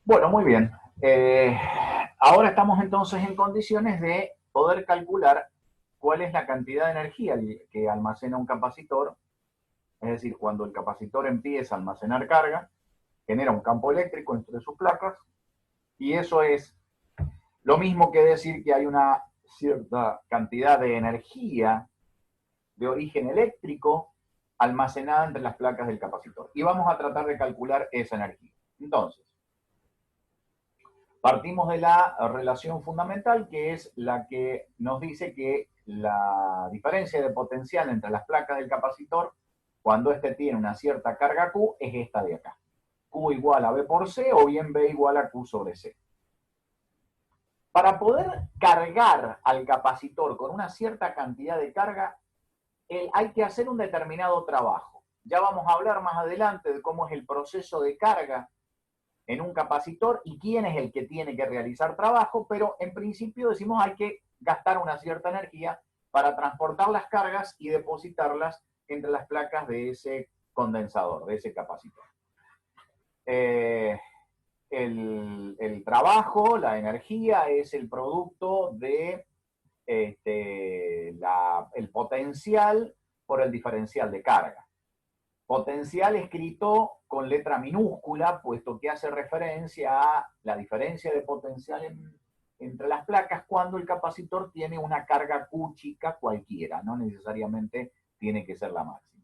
Bueno, muy bien. Ahora estamos entonces en condiciones de poder calcular cuál es la cantidad de energía que almacena un capacitor. Es decir, cuando el capacitor empieza a almacenar carga, genera un campo eléctrico entre sus placas y eso es lo mismo que decir que hay una cierta cantidad de energía de origen eléctrico almacenada entre las placas del capacitor. Y vamos a tratar de calcular esa energía. Entonces, partimos de la relación fundamental, que es la que nos dice que la diferencia de potencial entre las placas del capacitor, cuando éste tiene una cierta carga Q, es esta de acá. Q igual a B por C o bien B igual a Q sobre C. Para poder cargar al capacitor con una cierta cantidad de carga, hay que hacer un determinado trabajo. Ya vamos a hablar más adelante de cómo es el proceso de carga en un capacitor y quién es el que tiene que realizar trabajo, pero en principio decimos hay que gastar una cierta energía para transportar las cargas y depositarlas entre las placas de ese condensador, de ese capacitor. Eh, el trabajo, la energía, es el producto de el potencial por el diferencial de carga. Potencial escrito con letra minúscula, puesto que hace referencia a la diferencia de potencial entre las placas cuando el capacitor tiene una carga Q chica cualquiera, no necesariamente tiene que ser la máxima.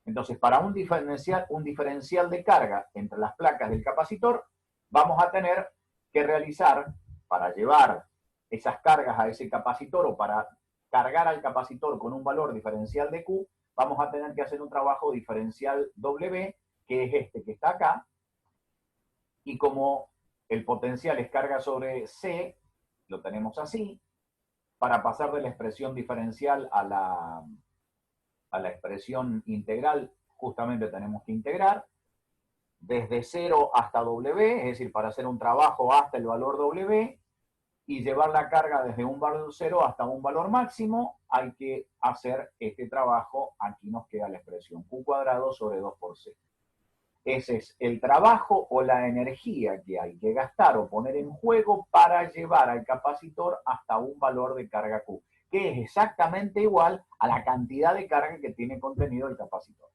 Entonces, para un diferencial de carga entre las placas del capacitor, vamos a tener que realizar, para llevar esas cargas a ese capacitor o para cargar al capacitor con un valor diferencial de Q, vamos a tener que hacer un trabajo diferencial W, que es este que está acá, y como el potencial es carga sobre C, lo tenemos así, para pasar de la expresión diferencial a la expresión integral, justamente tenemos que integrar desde 0 hasta W, es decir, para hacer un trabajo hasta el valor W, y llevar la carga desde un valor 0 hasta un valor máximo, hay que hacer este trabajo. Aquí nos queda la expresión Q cuadrado sobre 2 por C. Ese es el trabajo o la energía que hay que gastar o poner en juego para llevar al capacitor hasta un valor de carga Q, que es exactamente igual a la cantidad de carga que tiene contenido el capacitor.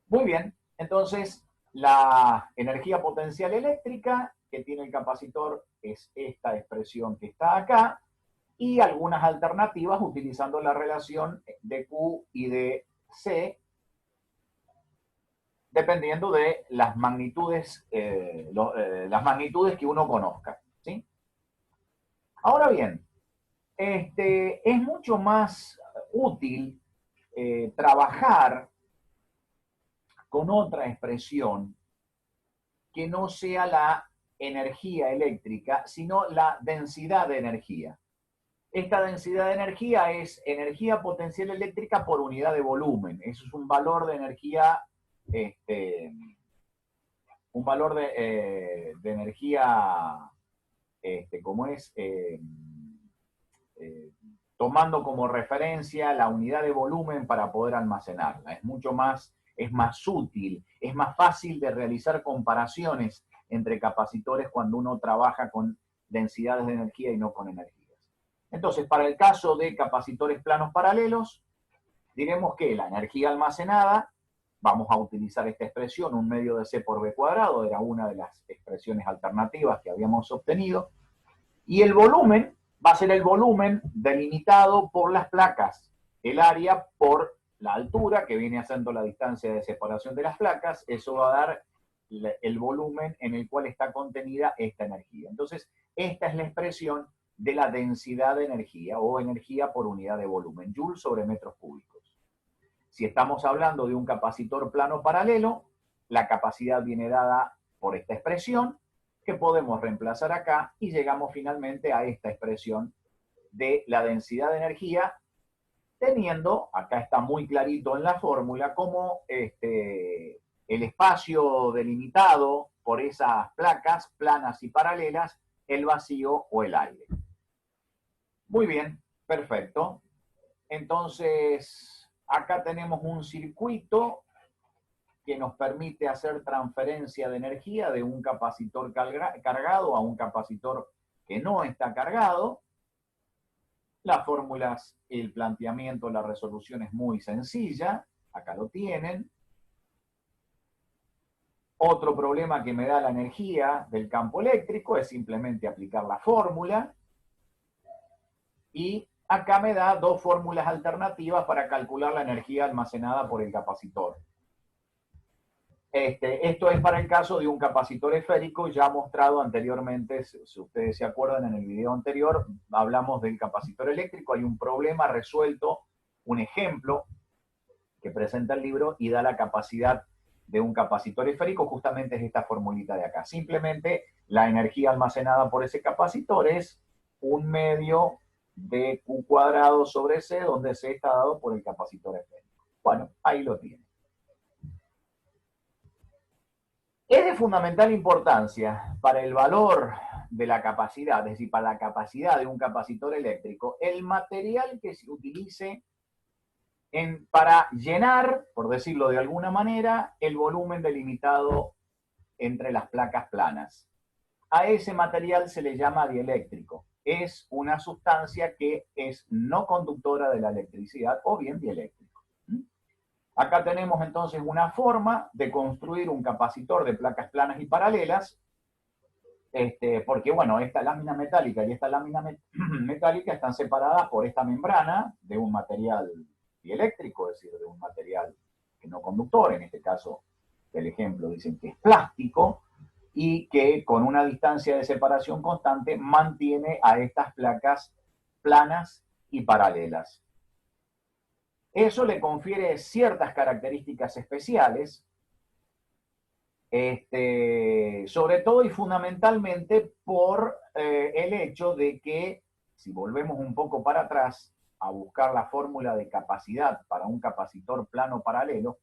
Muy bien, entonces la energía potencial eléctrica que tiene el capacitor es esta expresión que está acá, y algunas alternativas utilizando la relación de Q y de C, dependiendo de las magnitudes que uno conozca, ¿sí? Ahora bien, es mucho más útil trabajar con otra expresión que no sea la energía eléctrica, sino la densidad de energía. Esta densidad de energía es energía potencial eléctrica por unidad de volumen. Eso es un valor de energía, este, un valor de energía, como es, eh, tomando como referencia la unidad de volumen para poder almacenarla. Es más útil, es más fácil de realizar comparaciones entre capacitores cuando uno trabaja con densidades de energía y no con energías. Entonces, para el caso de capacitores planos paralelos, diremos que la energía almacenada, vamos a utilizar esta expresión, un medio de C por B cuadrado, era una de las expresiones alternativas que habíamos obtenido, y el volumen va a ser el volumen delimitado por las placas, el área por la altura, que viene haciendo la distancia de separación de las placas, eso va a dar el volumen en el cual está contenida esta energía. Entonces, esta es la expresión de la densidad de energía o energía por unidad de volumen, Joule sobre metros cúbicos. Si estamos hablando de un capacitor plano paralelo, la capacidad viene dada por esta expresión, que podemos reemplazar acá y llegamos finalmente a esta expresión de la densidad de energía, teniendo, acá está muy clarito en la fórmula, como el espacio delimitado por esas placas planas y paralelas, el vacío o el aire. Muy bien, perfecto. Entonces, acá tenemos un circuito que nos permite hacer transferencia de energía de un capacitor cargado a un capacitor que no está cargado. Las fórmulas, el planteamiento, la resolución es muy sencilla. Acá lo tienen. Otro problema que me da la energía del campo eléctrico es simplemente aplicar la fórmula. Y acá me da dos fórmulas alternativas para calcular la energía almacenada por el capacitor. Esto es para el caso de un capacitor esférico ya mostrado anteriormente. Si ustedes se acuerdan, en el video anterior hablamos del capacitor eléctrico. Hay un problema resuelto, un ejemplo que presenta el libro y da la capacidad de un capacitor esférico. Justamente es esta formulita de acá. Simplemente la energía almacenada por ese capacitor es 1/2 de Q cuadrado sobre C, donde C está dado por el capacitor esférico. Bueno, ahí lo tienen. Es de fundamental importancia para el valor de la capacidad, es decir, para la capacidad de un capacitor eléctrico, el material que se utilice para llenar, por decirlo de alguna manera, el volumen delimitado entre las placas planas. A ese material se le llama dieléctrico. Es una sustancia que es no conductora de la electricidad o bien dieléctrico. Acá tenemos entonces una forma de construir un capacitor de placas planas y paralelas, porque bueno, esta lámina metálica y esta lámina metálica están separadas por esta membrana de un material dieléctrico, es decir, de un material que no conductor. En este caso, el ejemplo dicen que es plástico, y que con una distancia de separación constante mantiene a estas placas planas y paralelas. Eso le confiere ciertas características especiales, sobre todo y fundamentalmente por el hecho de que, si volvemos un poco para atrás a buscar la fórmula de capacidad para un capacitor plano paralelo,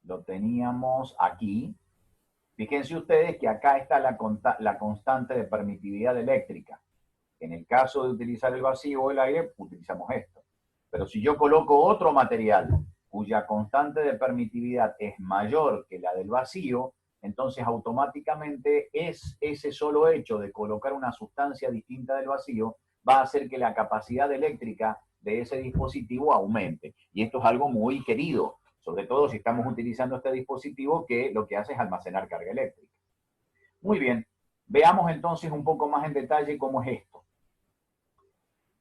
lo teníamos aquí. Fíjense ustedes que acá está la constante de permitividad eléctrica. En el caso de utilizar el vacío o el aire, utilizamos esto. Pero si yo coloco otro material cuya constante de permitividad es mayor que la del vacío, entonces automáticamente ese solo hecho de colocar una sustancia distinta del vacío va a hacer que la capacidad eléctrica de ese dispositivo aumente. Y esto es algo muy querido, sobre todo si estamos utilizando este dispositivo que lo que hace es almacenar carga eléctrica. Muy bien, veamos entonces un poco más en detalle cómo es esto.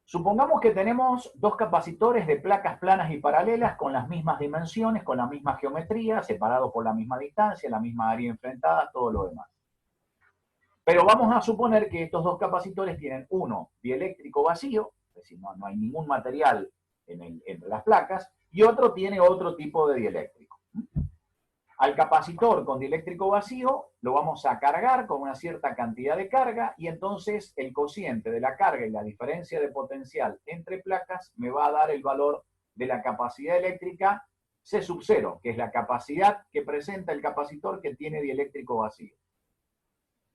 Supongamos que tenemos dos capacitores de placas planas y paralelas con las mismas dimensiones, con la misma geometría, separados por la misma distancia, la misma área enfrentada, todo lo demás. Pero vamos a suponer que estos dos capacitores tienen uno dieléctrico vacío, es decir, no hay ningún material entre las placas, y otro tiene otro tipo de dieléctrico. Al capacitor con dieléctrico vacío lo vamos a cargar con una cierta cantidad de carga, y entonces el cociente de la carga y la diferencia de potencial entre placas me va a dar el valor de la capacidad eléctrica C sub 0, que es la capacidad que presenta el capacitor que tiene dieléctrico vacío.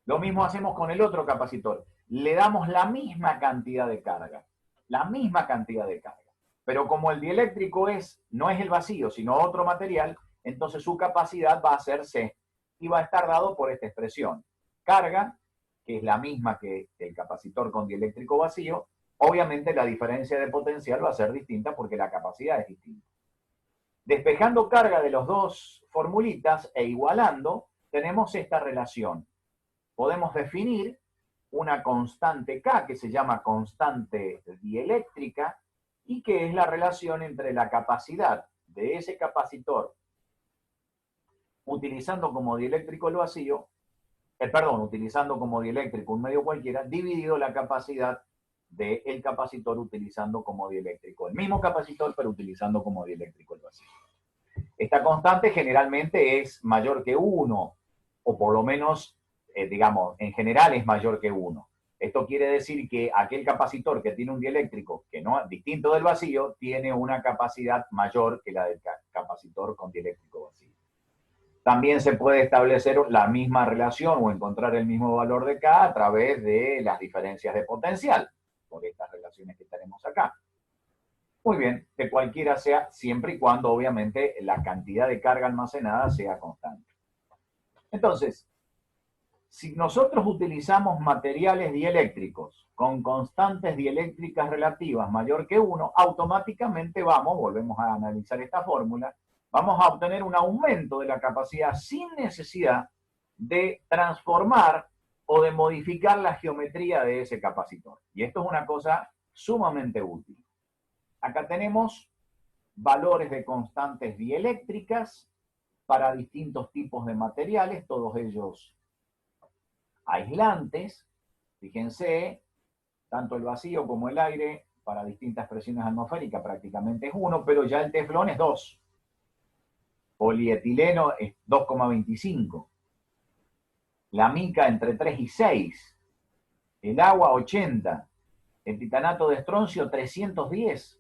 Lo mismo hacemos con el otro capacitor. Le damos la misma cantidad de carga, pero como el dieléctrico no es el vacío, sino otro material, entonces su capacidad va a ser C, y va a estar dado por esta expresión. Carga, que es la misma que el capacitor con dieléctrico vacío, obviamente la diferencia de potencial va a ser distinta porque la capacidad es distinta. Despejando carga de los dos formulitas e igualando, tenemos esta relación. Podemos definir una constante K, que se llama constante dieléctrica, y que es la relación entre la capacidad de ese capacitor utilizando como dieléctrico el vacío, utilizando como dieléctrico un medio cualquiera, dividido la capacidad del capacitor utilizando como dieléctrico el mismo capacitor, pero utilizando como dieléctrico el vacío. Esta constante generalmente es mayor que 1, o por lo menos, digamos, en general es mayor que 1. Esto quiere decir que aquel capacitor que tiene un dieléctrico que no distinto del vacío tiene una capacidad mayor que la del capacitor con dieléctrico vacío. También se puede establecer la misma relación o encontrar el mismo valor de K a través de las diferencias de potencial, por estas relaciones que tenemos acá. Muy bien, que cualquiera sea, siempre y cuando obviamente la cantidad de carga almacenada sea constante. Entonces, si nosotros utilizamos materiales dieléctricos con constantes dieléctricas relativas mayor que 1, automáticamente volvemos a analizar esta fórmula, vamos a obtener un aumento de la capacidad sin necesidad de transformar o de modificar la geometría de ese capacitor. Y esto es una cosa sumamente útil. Acá tenemos valores de constantes dieléctricas para distintos tipos de materiales, todos ellos aislantes. Fíjense, tanto el vacío como el aire para distintas presiones atmosféricas prácticamente es 1, pero ya el teflón es 2. Polietileno es 2,25. La mica entre 3 y 6. El agua 80. El titanato de estroncio 310.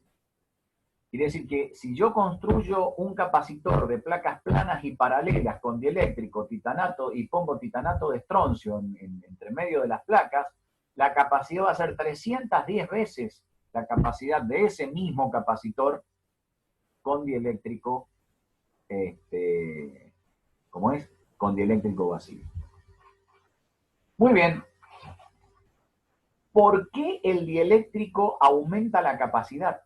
Quiere decir que si yo construyo un capacitor de placas planas y paralelas con dieléctrico, titanato, y pongo titanato de estroncio entre medio de las placas, la capacidad va a ser 310 veces la capacidad de ese mismo capacitor con dieléctrico, ¿cómo es? Con dieléctrico vacío. Muy bien. ¿Por qué el dieléctrico aumenta la capacidad?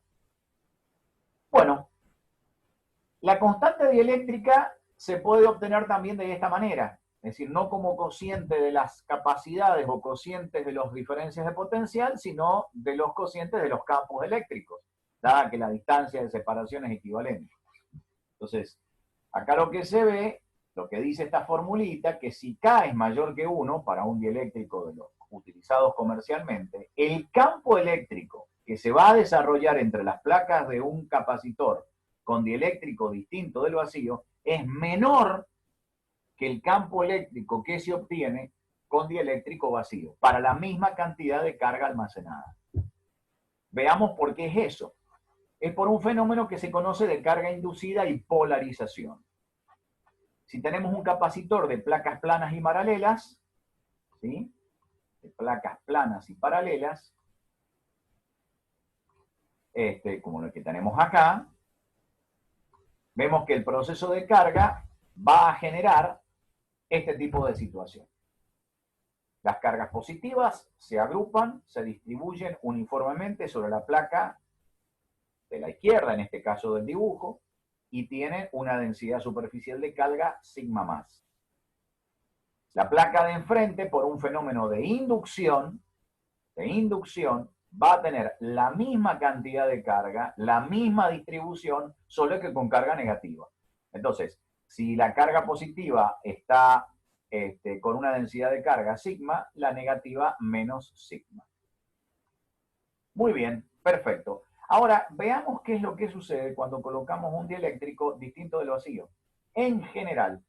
Bueno, la constante dieléctrica se puede obtener también de esta manera, es decir, no como cociente de las capacidades o cocientes de las diferencias de potencial, sino de los cocientes de los campos eléctricos, dada que la distancia de separación es equivalente. Entonces, acá lo que se ve, lo que dice esta formulita, que si K es mayor que 1 para un dieléctrico de los utilizados comercialmente, el campo eléctrico que se va a desarrollar entre las placas de un capacitor con dieléctrico distinto del vacío es menor que el campo eléctrico que se obtiene con dieléctrico vacío, para la misma cantidad de carga almacenada. Veamos por qué es eso. Es por un fenómeno que se conoce de carga inducida y polarización. Si tenemos un capacitor de placas planas y paralelas, ¿sí? De placas planas y paralelas, como el que tenemos acá, vemos que el proceso de carga va a generar este tipo de situación. Las cargas positivas se agrupan, se distribuyen uniformemente sobre la placa de la izquierda, en este caso del dibujo, y tienen una densidad superficial de carga sigma más. La placa de enfrente, por un fenómeno de inducción, va a tener la misma cantidad de carga, la misma distribución, solo que con carga negativa. Entonces, si la carga positiva está con una densidad de carga sigma, la negativa menos sigma. Muy bien, perfecto. Ahora, veamos qué es lo que sucede cuando colocamos un dieléctrico distinto del vacío. En general,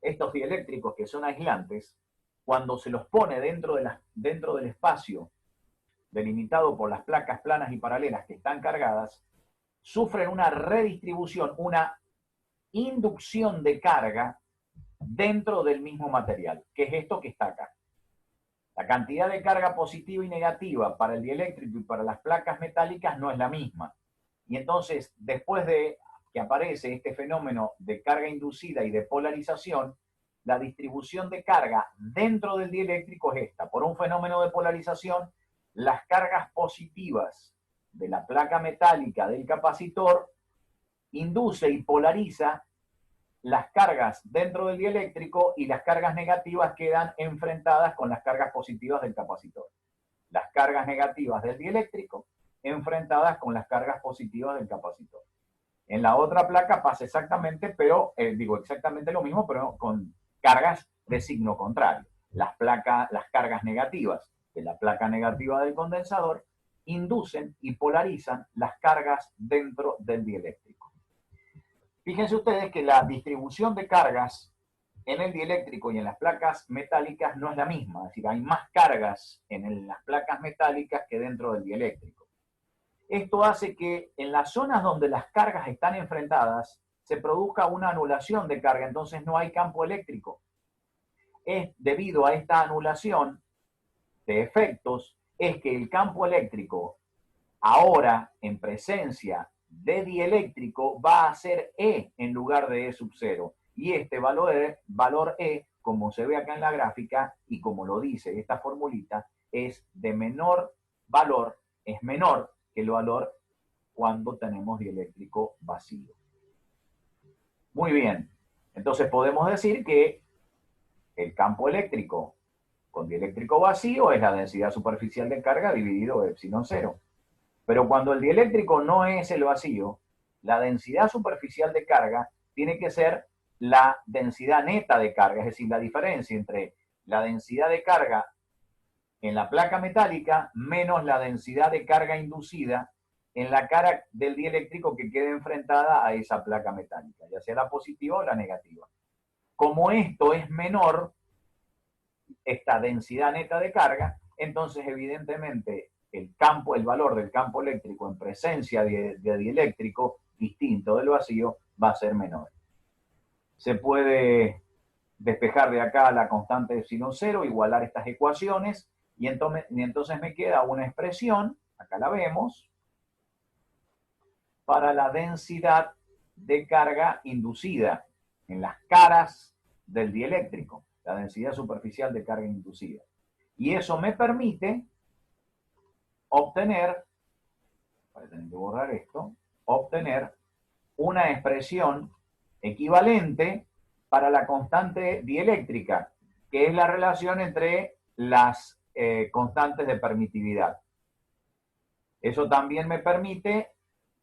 estos dieléctricos que son aislantes, cuando se los pone dentro del espacio delimitado por las placas planas y paralelas que están cargadas, sufren una redistribución, una inducción de carga dentro del mismo material, que es esto que está acá. La cantidad de carga positiva y negativa para el dieléctrico y para las placas metálicas no es la misma. Y entonces, después de que aparece este fenómeno de carga inducida y de polarización, la distribución de carga dentro del dieléctrico es esta. Por un fenómeno de polarización, las cargas positivas de la placa metálica del capacitor induce y polariza las cargas dentro del dieléctrico y las cargas negativas quedan enfrentadas con las cargas positivas del capacitor. Las cargas negativas del dieléctrico enfrentadas con las cargas positivas del capacitor. En la otra placa pasa exactamente, exactamente lo mismo, pero con cargas de signo contrario. Las cargas negativas de la placa negativa del condensador inducen y polarizan las cargas dentro del dieléctrico. Fíjense ustedes que la distribución de cargas en el dieléctrico y en las placas metálicas no es la misma, es decir, hay más cargas en las placas metálicas que dentro del dieléctrico. Esto hace que en las zonas donde las cargas están enfrentadas se produzca una anulación de carga, entonces no hay campo eléctrico. Es debido a esta anulación de efectos, es que el campo eléctrico ahora en presencia de dieléctrico va a ser E en lugar de E sub 0. Y este valor E, como se ve acá en la gráfica y como lo dice esta formulita, es de menor valor, es menor que el valor cuando tenemos dieléctrico vacío. Muy bien, entonces podemos decir que el campo eléctrico con dieléctrico vacío es la densidad superficial de carga dividido epsilon 0. Pero cuando el dieléctrico no es el vacío, la densidad superficial de carga tiene que ser la densidad neta de carga, es decir, la diferencia entre la densidad de carga en la placa metálica menos la densidad de carga inducida en la cara del dieléctrico que quede enfrentada a esa placa metálica, ya sea la positiva o la negativa. Como esto es menor, esta densidad neta de carga, entonces evidentemente el valor del campo eléctrico en presencia de dieléctrico distinto del vacío va a ser menor. Se puede despejar de acá la constante de epsilon 0, igualar estas ecuaciones, y entonces me queda una expresión, acá la vemos, para la densidad de carga inducida en las caras del dieléctrico, la densidad superficial de carga inducida. Y eso me permite obtener, voy a tener que borrar esto, obtener una expresión equivalente para la constante dieléctrica, que es la relación entre las constantes de permitividad. Eso también me permite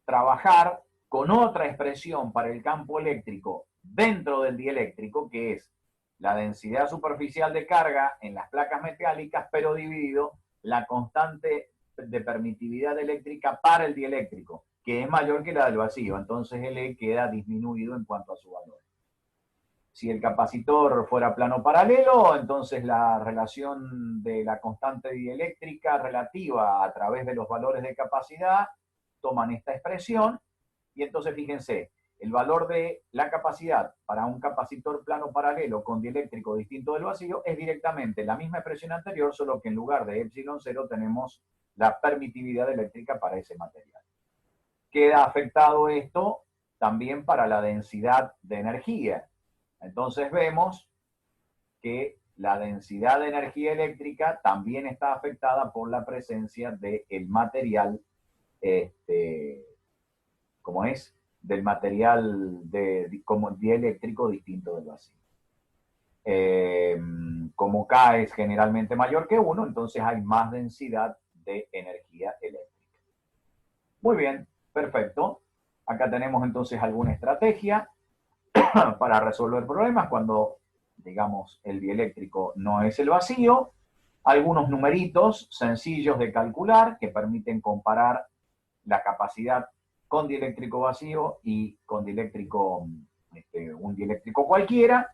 trabajar con otra expresión para el campo eléctrico dentro del dieléctrico, que es la densidad superficial de carga en las placas metálicas, pero dividido la constante de permitividad eléctrica para el dieléctrico, que es mayor que la del vacío. Entonces el E queda disminuido en cuanto a su valor. Si el capacitor fuera plano paralelo, entonces la relación de la constante dieléctrica relativa a través de los valores de capacidad toman esta expresión, y entonces fíjense, el valor de la capacidad para un capacitor plano paralelo con dieléctrico distinto del vacío es directamente la misma expresión anterior, solo que en lugar de epsilon 0 tenemos la permitividad eléctrica para ese material. Queda afectado esto también para la densidad de energía. Entonces vemos que la densidad de energía eléctrica también está afectada por la presencia del material, ¿cómo es? Del material como dieléctrico distinto del vacío. Como K es generalmente mayor que 1, entonces hay más densidad de energía eléctrica. Muy bien, perfecto. Acá tenemos entonces alguna estrategia para resolver problemas cuando, digamos, el dieléctrico no es el vacío. Algunos numeritos sencillos de calcular que permiten comparar la capacidad con dieléctrico vacío y con dieléctrico, un dieléctrico cualquiera,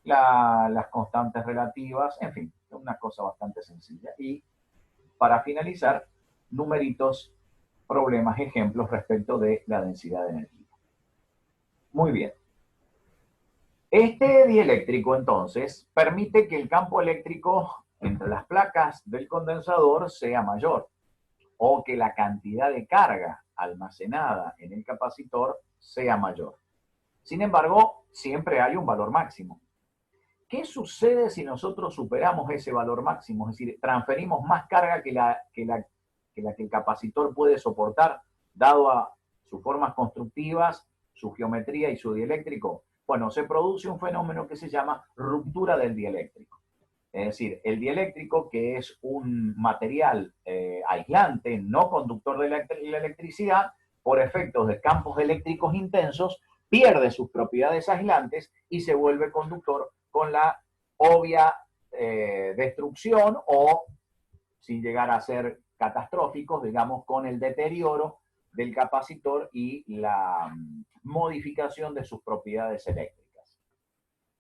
las constantes relativas, en fin, una cosa bastante sencilla. Y para finalizar, numeritos, problemas, ejemplos respecto de la densidad de energía. Muy bien. Este dieléctrico, entonces, permite que el campo eléctrico entre las placas del condensador sea mayor, o que la cantidad de carga almacenada en el capacitor sea mayor. Sin embargo, siempre hay un valor máximo. ¿Qué sucede si nosotros superamos ese valor máximo? Es decir, transferimos más carga que el capacitor puede soportar, dado a sus formas constructivas, su geometría y su dieléctrico. Bueno, se produce un fenómeno que se llama ruptura del dieléctrico. Es decir, el dieléctrico, que es un material aislante, no conductor de la electricidad, por efectos de campos eléctricos intensos, pierde sus propiedades aislantes y se vuelve conductor con la obvia destrucción o, sin llegar a ser catastróficos, digamos, con el deterioro del capacitor y la modificación de sus propiedades eléctricas.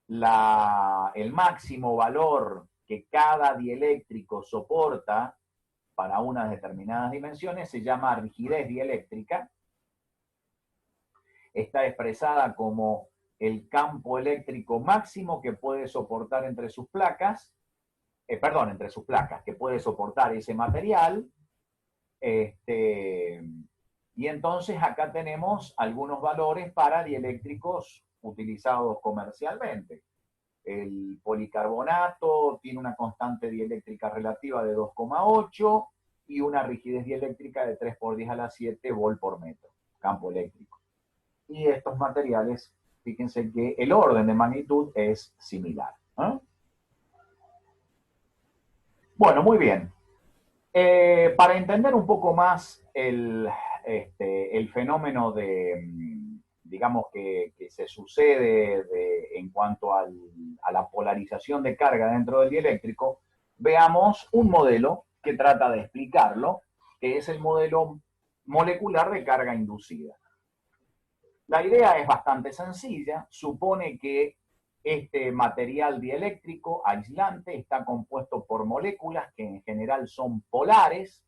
El máximo valor que cada dieléctrico soporta para unas determinadas dimensiones se llama rigidez dieléctrica. Está expresada como el campo eléctrico máximo que puede soportar entre sus placas, que puede soportar ese material, Y entonces acá tenemos algunos valores para dieléctricos utilizados comercialmente. El policarbonato tiene una constante dieléctrica relativa de 2,8 y una rigidez dieléctrica de 3 por 10 a la 7 volt por metro, campo eléctrico. Y estos materiales, fíjense que el orden de magnitud es similar. Bueno, muy bien. Para entender un poco más el fenómeno digamos, que se sucede en cuanto a la polarización de carga dentro del dieléctrico, veamos un modelo que trata de explicarlo, que es el modelo molecular de carga inducida. La idea es bastante sencilla, supone que este material dieléctrico aislante está compuesto por moléculas que en general son polares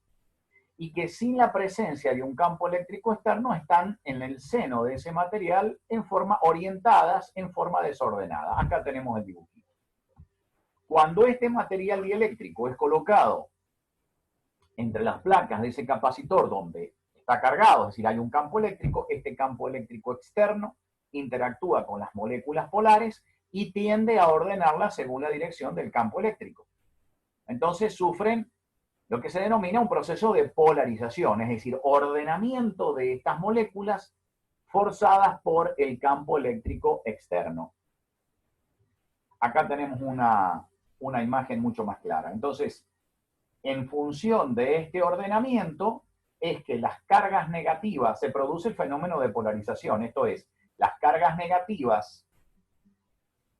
y que sin la presencia de un campo eléctrico externo están en el seno de ese material en forma orientadas, en forma desordenada. Acá tenemos el dibujito. Cuando este material dieléctrico es colocado entre las placas de ese capacitor donde está cargado, es decir, hay un campo eléctrico, este campo eléctrico externo interactúa con las moléculas polares y tiende a ordenarlas según la dirección del campo eléctrico. Entonces sufren lo que se denomina un proceso de polarización, es decir, ordenamiento de estas moléculas forzadas por el campo eléctrico externo. Acá tenemos una imagen mucho más clara. Entonces, en función de este ordenamiento, es que las cargas negativas, se produce el fenómeno de polarización, esto es, las cargas negativas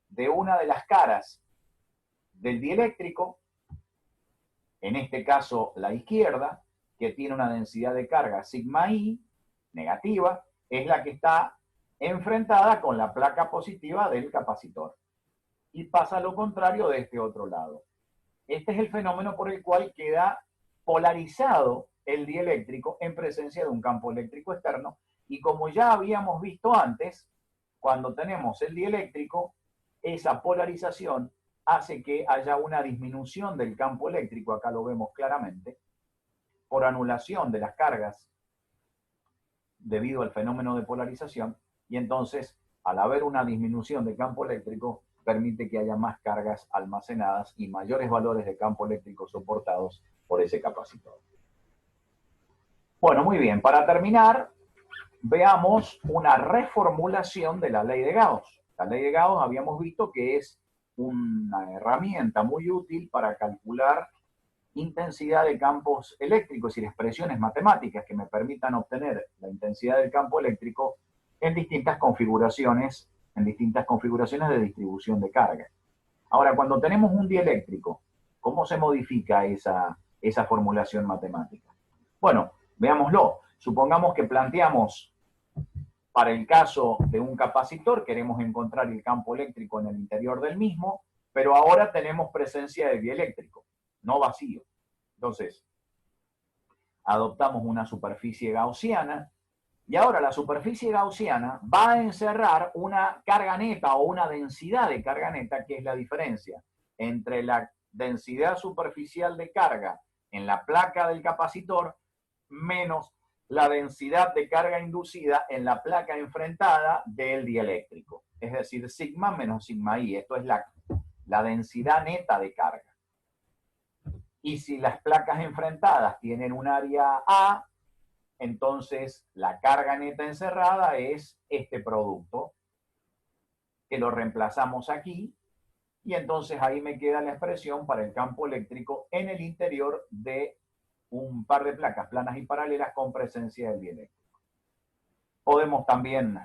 de una de las caras del dieléctrico, en este caso la izquierda, que tiene una densidad de carga sigma I negativa, es la que está enfrentada con la placa positiva del capacitor. Y pasa lo contrario de este otro lado. Este es el fenómeno por el cual queda polarizado el dieléctrico en presencia de un campo eléctrico externo. Y como ya habíamos visto antes, cuando tenemos el dieléctrico, esa polarización hace que haya una disminución del campo eléctrico, acá lo vemos claramente, por anulación de las cargas debido al fenómeno de polarización, y entonces, al haber una disminución del campo eléctrico, permite que haya más cargas almacenadas y mayores valores de campo eléctrico soportados por ese capacitor. Bueno, muy bien, para terminar, veamos una reformulación de la ley de Gauss. La ley de Gauss habíamos visto que es una herramienta muy útil para calcular intensidad de campos eléctricos y expresiones matemáticas que me permitan obtener la intensidad del campo eléctrico en distintas configuraciones de distribución de carga. Ahora, cuando tenemos un dieléctrico, ¿cómo se modifica esa formulación matemática? Bueno, veámoslo. Supongamos que planteamos, para el caso de un capacitor, queremos encontrar el campo eléctrico en el interior del mismo, pero ahora tenemos presencia de dieléctrico, no vacío. Entonces, adoptamos una superficie gaussiana, y ahora la superficie gaussiana va a encerrar una carga neta o una densidad de carga neta, que es la diferencia entre la densidad superficial de carga en la placa del capacitor menos la densidad de carga inducida en la placa enfrentada del dieléctrico. Es decir, sigma menos sigma I. Esto es la densidad neta de carga. Y si las placas enfrentadas tienen un área A, entonces la carga neta encerrada es este producto, que lo reemplazamos aquí, y entonces ahí me queda la expresión para el campo eléctrico en el interior de un par de placas planas y paralelas con presencia del dieléctrico. Podemos también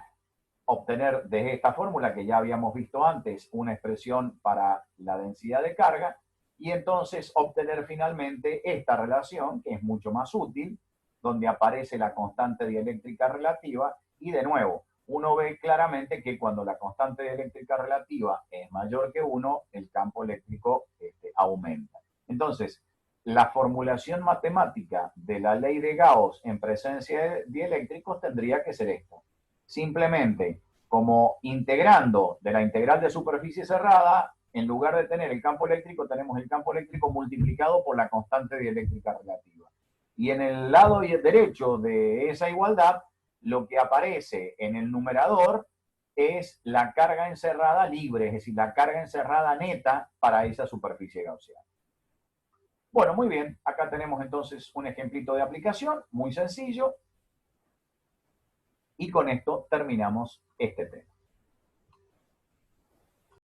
obtener desde esta fórmula que ya habíamos visto antes una expresión para la densidad de carga, y entonces obtener finalmente esta relación, que es mucho más útil, donde aparece la constante dieléctrica relativa, y de nuevo, uno ve claramente que cuando la constante dieléctrica relativa es mayor que 1, el campo eléctrico aumenta. Entonces, la formulación matemática de la ley de Gauss en presencia de dieléctricos tendría que ser esta. Simplemente, como integrando de la integral de superficie cerrada, en lugar de tener el campo eléctrico, tenemos el campo eléctrico multiplicado por la constante dieléctrica relativa. Y en el lado derecho de esa igualdad, lo que aparece en el numerador es la carga encerrada libre, es decir, la carga encerrada neta para esa superficie gaussiana. Bueno, muy bien, acá tenemos entonces un ejemplito de aplicación, muy sencillo, y con esto terminamos este tema.